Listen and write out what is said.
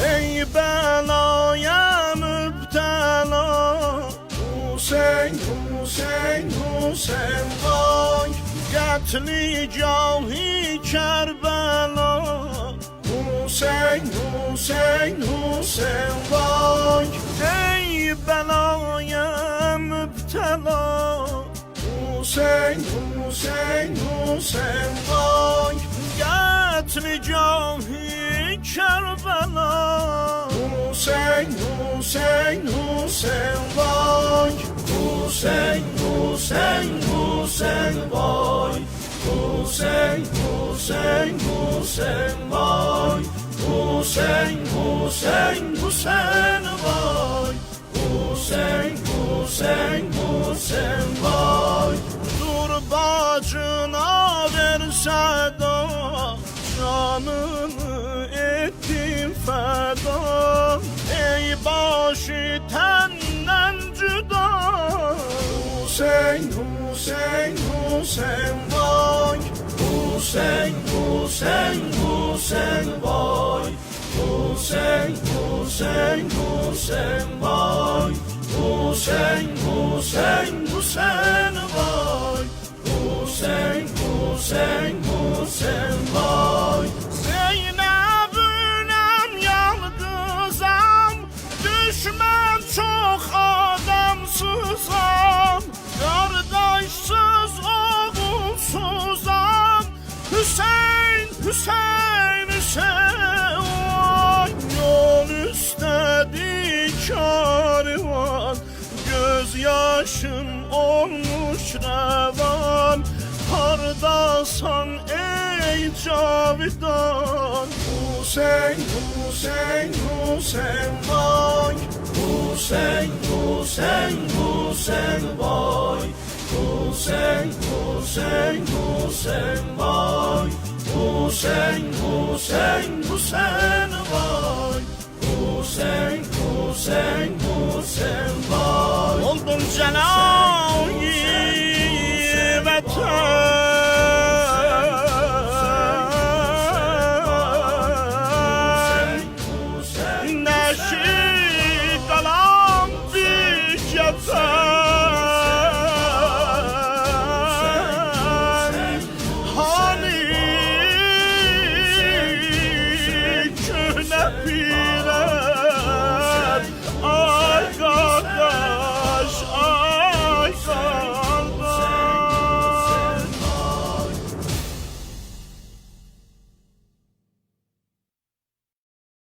ey belaya müptela. Hüseyin, Hüseyin, Hüseyin vay, qətli cahı Kərbela. Hüseyin, Hüseyin, Hüseyin vay, ey belaya müptela. Hüseyin, Hüseyin, Hüseyin vay, qətli cahı Kərbela. Hüseyin, Hüseyin, Hüseyin vay, Hüseyin, Hüseyin, Hüseyin vay, Hüseyin, Hüseyin, Hüseyin vay, Hüseyin, Hüseyin, Hüseyin vay, Hüseyin, Hüseyin, Hüseyin vay. Dur bacına versə da, canını ettim fəda. Ey başı təndən cüda. Hüseyin, Hüseyin, Hüseyin vay, Hüseyin, Hüseyin, Hüseyin vay, Hüseyin, Hüseyin, Hüseyin vay, Hüseyin, Hüseyin, Hüseyin vay, Hüseyin, Hüseyin, Hüseyin vay. Zeynəb'ünəm yalqızam, düşmən çox adamsızam, qardaşsız oğulsuzam. Hüseyin, Hüseyin, Hüseyin vay, yol üstədir karivan, göz yaşım olmuş rəvan. Hardasan ey cavidan. Hüseyin, Hüseyin, Hüseyin vay, Hüseyin, Hüseyin, Hüseyin vay, Hüseyin, Hüseyin, Hüseyin vay, Hüseyin, Hüseyin, Hüseyin vay, Hüseyin, Hüseyin, Hüseyin vay. Oldun Cenab